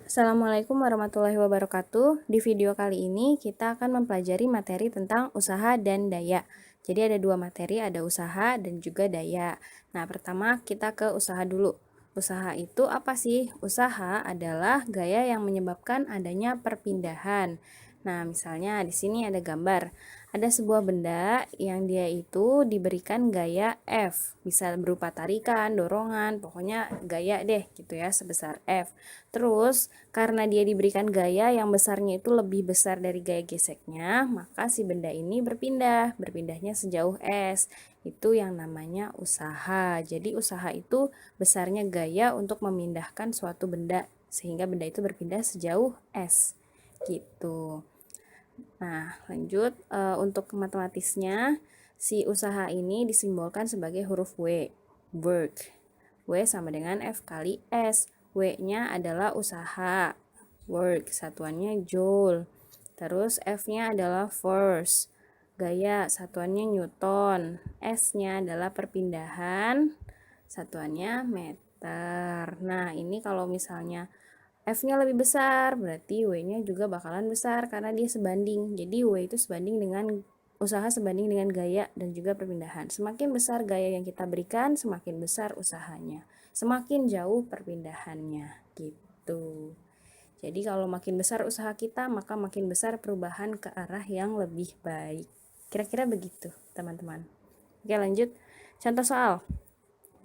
Assalamualaikum warahmatullahi wabarakatuh. Di video kali ini kita akan mempelajari materi tentang usaha dan daya. Jadi ada dua materi, ada usaha dan juga daya. Nah, pertama kita ke usaha dulu. Usaha itu apa sih? Usaha adalah gaya yang menyebabkan adanya perpindahan. Nah, misalnya di sini ada gambar. Ada sebuah benda yang dia itu diberikan gaya F. Bisa berupa tarikan, dorongan, pokoknya gaya deh gitu ya, sebesar F. Terus, karena dia diberikan gaya yang besarnya itu lebih besar dari gaya geseknya, maka si benda ini berpindah. Berpindahnya sejauh S. Itu yang namanya usaha. Jadi, usaha itu besarnya gaya untuk memindahkan suatu benda, sehingga benda itu berpindah sejauh S. Gitu. Nah, lanjut untuk matematisnya, si usaha ini disimbolkan sebagai huruf W, work. W sama dengan F kali S. W-nya adalah usaha, work, satuannya joule. Terus F-nya adalah force, gaya, satuannya Newton. S-nya adalah perpindahan, satuannya meter. Nah, ini kalau misalnya F-nya lebih besar, berarti W-nya juga bakalan besar karena dia sebanding. Jadi W itu sebanding dengan usaha sebanding dengan gaya dan juga perpindahan. Semakin besar gaya yang kita berikan, semakin besar usahanya. Semakin jauh perpindahannya, gitu. Jadi kalau makin besar usaha kita, maka makin besar perubahan ke arah yang lebih baik. Kira-kira begitu, teman-teman. Oke, lanjut. Contoh soal.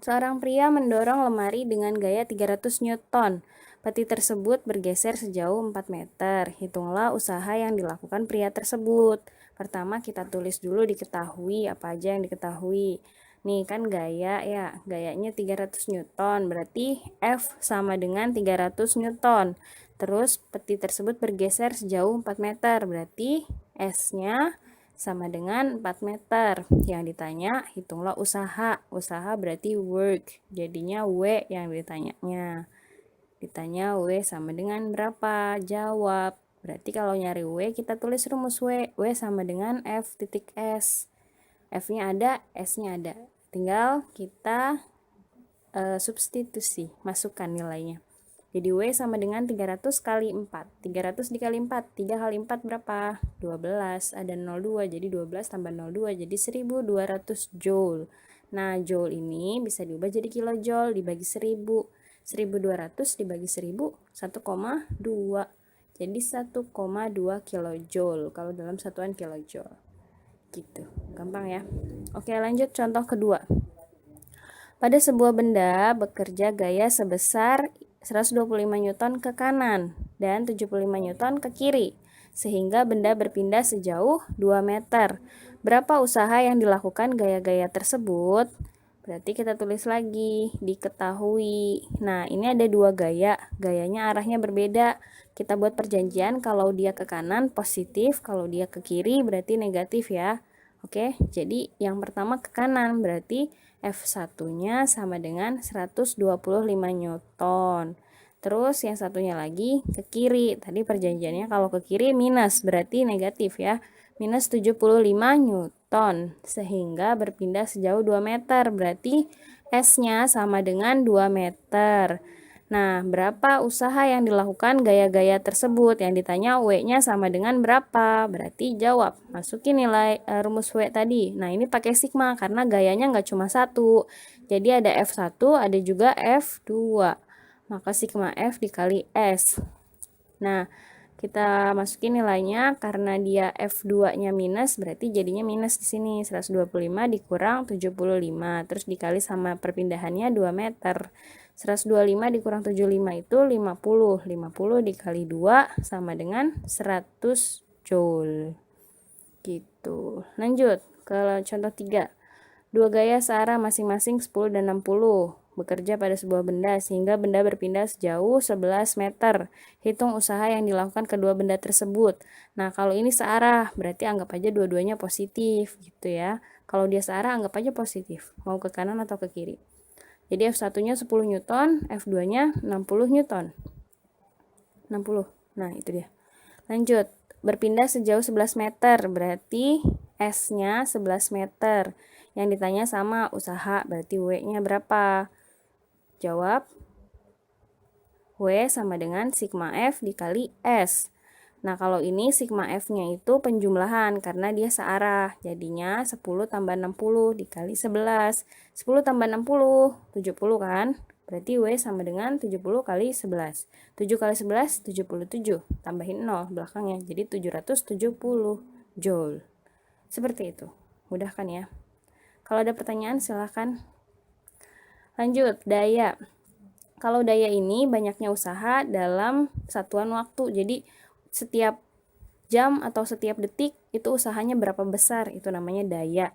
Seorang pria mendorong lemari dengan gaya 300 Newton. Peti tersebut bergeser sejauh 4 meter. Hitunglah usaha yang dilakukan pria tersebut. Pertama kita tulis dulu diketahui, apa aja yang diketahui. Nih kan gaya ya, gayanya 300 Newton, berarti F sama dengan 300 Newton. Terus peti tersebut bergeser sejauh 4 meter, berarti S-nya sama dengan 4 meter. Yang ditanya, hitunglah usaha. Usaha berarti work. Jadinya W yang ditanyanya. Ditanya W sama dengan berapa? Jawab. Berarti kalau nyari W, kita tulis rumus W. W sama dengan F titik S. F-nya ada, S-nya ada. Tinggal kita substitusi, masukkan nilainya. Jadi W sama dengan 300 kali 4. 300 dikali 4. 3 kali 4 berapa? 12. Ada 02, jadi 12 tambah 02, jadi 1200 joule. Nah, joule ini bisa diubah jadi kilojoule dibagi 1000. 1200 dibagi 1000, 1,2. Jadi 1,2 kilojoule kalau dalam satuan kilojoule. Gitu. Gampang ya. Oke, lanjut contoh kedua. Pada sebuah benda bekerja gaya sebesar 125 Newton ke kanan dan 75 Newton ke kiri, sehingga benda berpindah sejauh 2 meter. Berapa usaha yang dilakukan gaya-gaya tersebut? Berarti kita tulis lagi, diketahui. Nah, ini ada dua gaya, gayanya arahnya berbeda. Kita buat perjanjian kalau dia ke kanan positif, kalau dia ke kiri berarti negatif ya. Oke, jadi yang pertama ke kanan berarti F1-nya sama dengan 125 Newton. Terus yang satunya lagi ke kiri. Tadi perjanjiannya kalau ke kiri minus, berarti negatif ya. Minus 75 Newton. Sehingga berpindah sejauh 2 meter. Berarti S-nya sama dengan 2 meter. Nah, berapa usaha yang dilakukan gaya-gaya tersebut? Yang ditanya W-nya sama dengan berapa? Berarti jawab. Masukin nilai rumus W tadi. Nah, ini pakai sigma karena gayanya nggak cuma satu. Jadi ada F1, ada juga F2. Maka sigma F dikali S. Nah, kita masukin nilainya karena dia F2-nya minus, berarti jadinya minus di sini. 125 dikurang 75, terus dikali sama perpindahannya 2 meter. 125 dikurang 75 itu 50. 50 dikali 2 sama dengan 100 joule. Gitu. Lanjut ke contoh 3. Dua gaya searah masing-masing 10 dan 60 bekerja pada sebuah benda sehingga benda berpindah sejauh 11 meter. Hitung usaha yang dilakukan kedua benda tersebut. Nah, kalau ini searah, berarti anggap aja dua-duanya positif gitu ya. Kalau dia searah, anggap aja positif, mau ke kanan atau ke kiri. Jadi F1-nya 10 Newton, F2-nya 60 Newton. 60. Nah, itu dia. Lanjut, berpindah sejauh 11 meter, berarti S-nya 11 meter. Yang ditanya sama usaha, berarti W-nya berapa? Jawab. W sama dengan sigma F dikali S. Nah, kalau ini sigma F-nya itu penjumlahan karena dia searah. Jadinya 10 tambah 60 dikali 11. 10 tambah 60, 70 kan? Berarti W sama dengan 70 kali 11. 7 kali 11, 77. Tambahin 0 belakangnya. Jadi 770 Joule. Seperti itu. Mudah kan ya? Kalau ada pertanyaan silahkan. Lanjut, daya. Kalau daya ini banyaknya usaha dalam satuan waktu. Jadi setiap jam atau setiap detik itu usahanya berapa besar, itu namanya daya.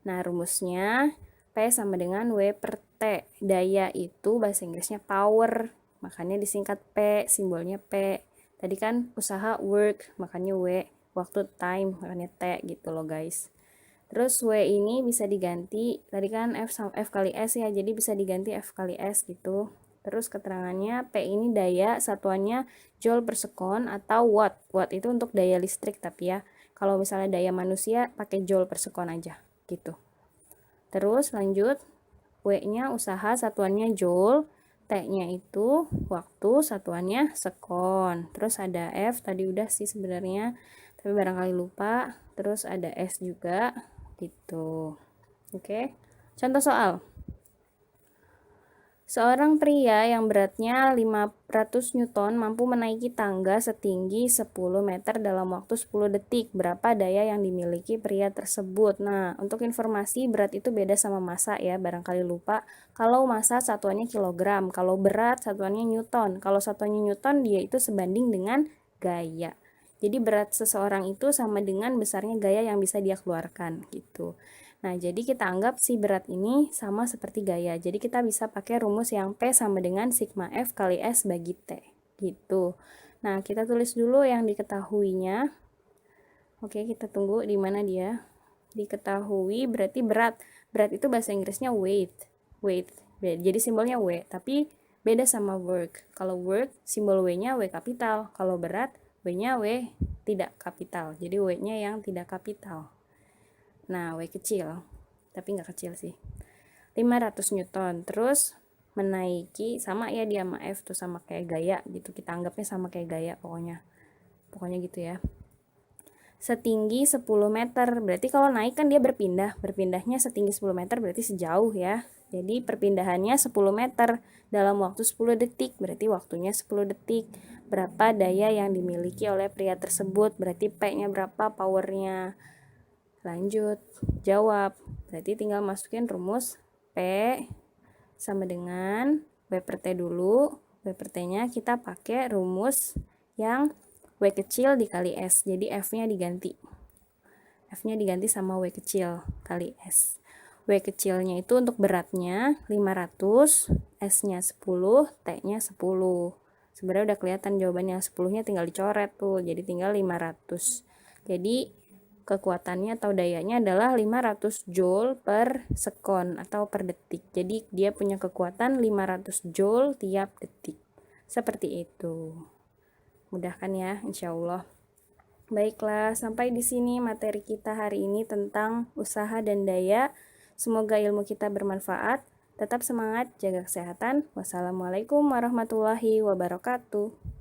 Nah, rumusnya P sama dengan W per T. Daya itu bahasa Inggrisnya power, makanya disingkat P, simbolnya P. Tadi kan usaha work, makanya W. Waktu time, makanya T gitu loh guys. Terus W ini bisa diganti, tadi kan F kali S ya, jadi bisa diganti F kali S gitu. Terus keterangannya P ini daya, satuannya Joule per sekon atau Watt. Watt itu untuk daya listrik tapi ya. Kalau misalnya daya manusia pakai Joule per sekon aja gitu. Terus lanjut, W-nya usaha, satuannya Joule. T-nya itu waktu, satuannya sekon. Terus ada F, tadi udah sih sebenarnya, tapi barangkali lupa. Terus ada S juga gitu. Oke. Contoh soal. Seorang pria yang beratnya 500 Newton mampu menaiki tangga setinggi 10 meter dalam waktu 10 detik. Berapa daya yang dimiliki pria tersebut? Nah, untuk informasi berat itu beda sama massa ya, barangkali lupa. Kalau massa satuannya kilogram, kalau berat satuannya Newton. Kalau satuannya Newton dia itu sebanding dengan gaya. Jadi berat seseorang itu sama dengan besarnya gaya yang bisa dia keluarkan gitu. Nah, jadi kita anggap si berat ini sama seperti gaya. Jadi kita bisa pakai rumus yang P sama dengan sigma F kali S bagi T. Gitu. Nah, kita tulis dulu yang diketahuinya. Oke, kita tunggu di mana dia. Diketahui berarti berat. Berat itu bahasa Inggrisnya weight. Weight. Jadi simbolnya W, tapi beda sama work. Kalau work, simbol W-nya W kapital. Kalau berat, W-nya W tidak kapital. Jadi W-nya yang tidak kapital. Nah, W kecil, tapi nggak kecil sih. 500 Newton. Terus menaiki, sama ya dia sama F tuh, sama kayak gaya gitu. Kita anggapnya sama kayak gaya pokoknya. Pokoknya gitu ya. Setinggi 10 meter. Berarti kalau naik kan dia berpindah. Berpindahnya setinggi 10 meter berarti sejauh ya. Jadi perpindahannya 10 meter dalam waktu 10 detik. Berarti waktunya 10 detik. Berapa daya yang dimiliki oleh pria tersebut? Berarti P-nya berapa, powernya? Lanjut, jawab. Berarti tinggal masukin rumus P sama dengan W per T dulu. W per T-nya kita pakai rumus yang W kecil dikali S. Jadi F-nya diganti. F-nya diganti sama W kecil kali S. W kecilnya itu untuk beratnya 500, S-nya 10, T-nya 10. Sebenarnya udah kelihatan jawabannya, 10-nya tinggal dicoret tuh, jadi tinggal 500. Jadi kekuatannya atau dayanya adalah 500 Joule per sekon atau per detik. Jadi dia punya kekuatan 500 Joule tiap detik. Seperti itu. Mudah kan ya, insya Allah. Baiklah, sampai di sini materi kita hari ini tentang usaha dan daya. Semoga ilmu kita bermanfaat. Tetap semangat, jaga kesehatan. Wassalamualaikum warahmatullahi wabarakatuh.